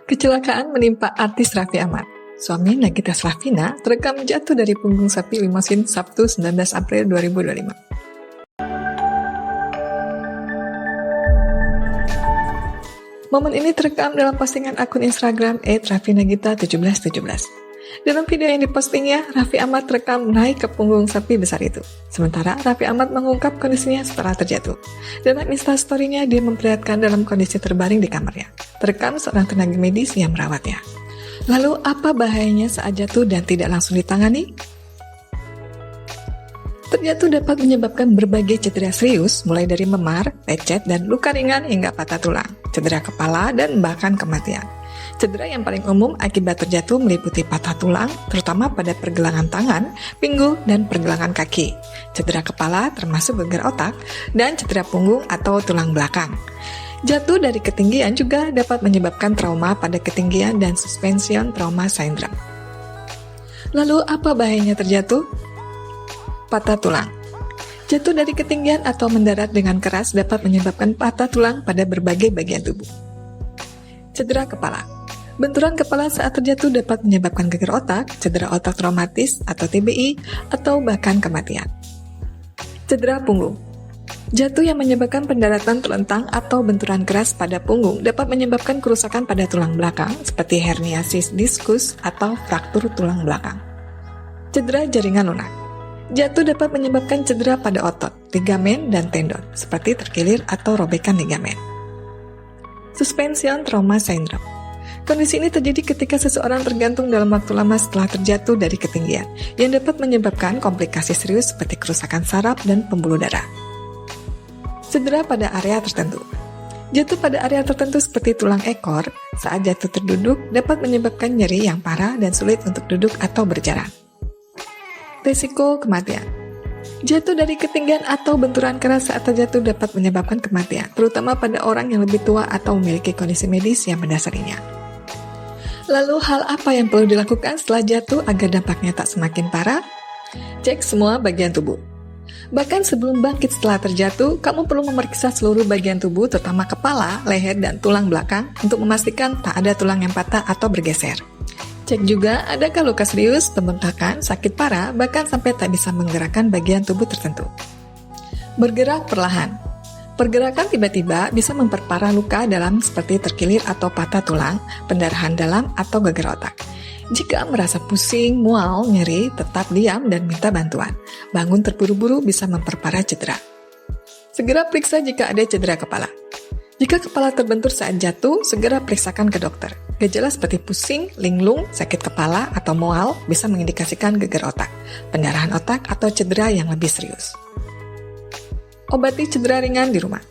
Kecelakaan menimpa artis Raffi Ahmad. Suami Nagita Slavina terekam jatuh dari punggung sapi limosin Sabtu 19 April 2025. Momen ini terekam dalam postingan akun Instagram @raffinagita1717. Dalam video yang dipostingnya, Raffi Ahmad terekam naik ke punggung sapi besar itu. Sementara Raffi Ahmad mengungkap kondisinya setelah terjatuh. Dalam Instastory-nya, dia memperlihatkan dalam kondisi terbaring di kamarnya. Terekam seorang tenaga medis yang merawatnya. Lalu apa bahayanya saat jatuh dan tidak langsung ditangani? Terjatuh dapat menyebabkan berbagai cedera serius, mulai dari memar, lecet, dan luka ringan hingga patah tulang, cedera kepala, dan bahkan kematian. Cedera yang paling umum akibat terjatuh meliputi patah tulang, terutama pada pergelangan tangan, pinggul, dan pergelangan kaki. Cedera kepala termasuk gegar otak, dan cedera punggung atau tulang belakang. Jatuh dari ketinggian juga dapat menyebabkan trauma pada ketinggian dan suspension trauma syndrome. Lalu apa bahayanya terjatuh? Patah tulang. Jatuh dari ketinggian atau mendarat dengan keras dapat menyebabkan patah tulang pada berbagai bagian tubuh. Cedera kepala. Benturan kepala saat terjatuh dapat menyebabkan gegar otak, cedera otak traumatis atau TBI, atau bahkan kematian. Cedera punggung. Jatuh yang menyebabkan pendaratan telentang atau benturan keras pada punggung dapat menyebabkan kerusakan pada tulang belakang seperti herniasis diskus atau fraktur tulang belakang. Cedera jaringan lunak. Jatuh dapat menyebabkan cedera pada otot, ligamen, dan tendon, seperti terkilir atau robekan ligamen. Suspension trauma syndrome. Kondisi ini terjadi ketika seseorang tergantung dalam waktu lama setelah terjatuh dari ketinggian, yang dapat menyebabkan komplikasi serius seperti kerusakan saraf dan pembuluh darah. Cedera pada area tertentu. Jatuh pada area tertentu seperti tulang ekor, saat jatuh terduduk dapat menyebabkan nyeri yang parah dan sulit untuk duduk atau berjalan. Risiko kematian. Jatuh dari ketinggian atau benturan keras saat terjatuh dapat menyebabkan kematian, terutama pada orang yang lebih tua atau memiliki kondisi medis yang mendasarinya. Lalu hal apa yang perlu dilakukan setelah jatuh agar dampaknya tak semakin parah? Cek semua bagian tubuh. Bahkan sebelum bangkit setelah terjatuh, kamu perlu memeriksa seluruh bagian tubuh, terutama kepala, leher, dan tulang belakang untuk memastikan tak ada tulang yang patah atau bergeser. Cek juga adakah luka serius, pembengkakan, sakit parah, bahkan sampai tak bisa menggerakkan bagian tubuh tertentu. Bergerak perlahan. Pergerakan tiba-tiba bisa memperparah luka dalam seperti terkilir atau patah tulang, pendarahan dalam, atau gegar otak. Jika merasa pusing, mual, nyeri, tetap diam dan minta bantuan. Bangun terburu-buru bisa memperparah cedera. Segera periksa jika ada cedera kepala. Jika kepala terbentur saat jatuh, segera periksakan ke dokter. Gejala seperti pusing, linglung, sakit kepala, atau mual bisa mengindikasikan gegar otak, pendarahan otak, atau cedera yang lebih serius. Obati cedera ringan di rumah.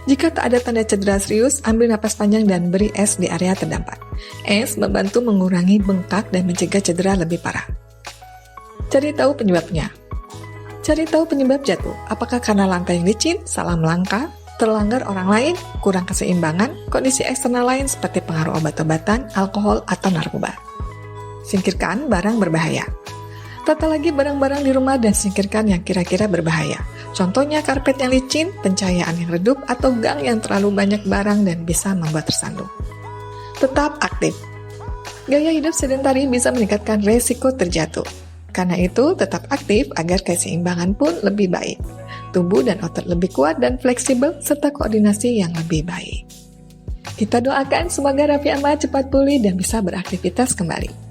Jika tak ada tanda cedera serius, ambil napas panjang dan beri es di area terdampak. Es membantu mengurangi bengkak dan mencegah cedera lebih parah. Cari tahu penyebabnya. Cari tahu penyebab jatuh. Apakah karena lantai yang licin, salah melangkah, terlanggar orang lain, kurang keseimbangan, kondisi eksternal lain seperti pengaruh obat-obatan, alkohol, atau narkoba. Singkirkan barang berbahaya. Tata lagi barang-barang di rumah dan singkirkan yang kira-kira berbahaya. Contohnya karpet yang licin, pencahayaan yang redup, atau gang yang terlalu banyak barang dan bisa membuat tersandung. Tetap aktif. Gaya hidup sedentari bisa meningkatkan resiko terjatuh. Karena itu, tetap aktif agar keseimbangan pun lebih baik. Tubuh dan otot lebih kuat dan fleksibel, serta koordinasi yang lebih baik. Kita doakan semoga Raffi Ahmad cepat pulih dan bisa beraktivitas kembali.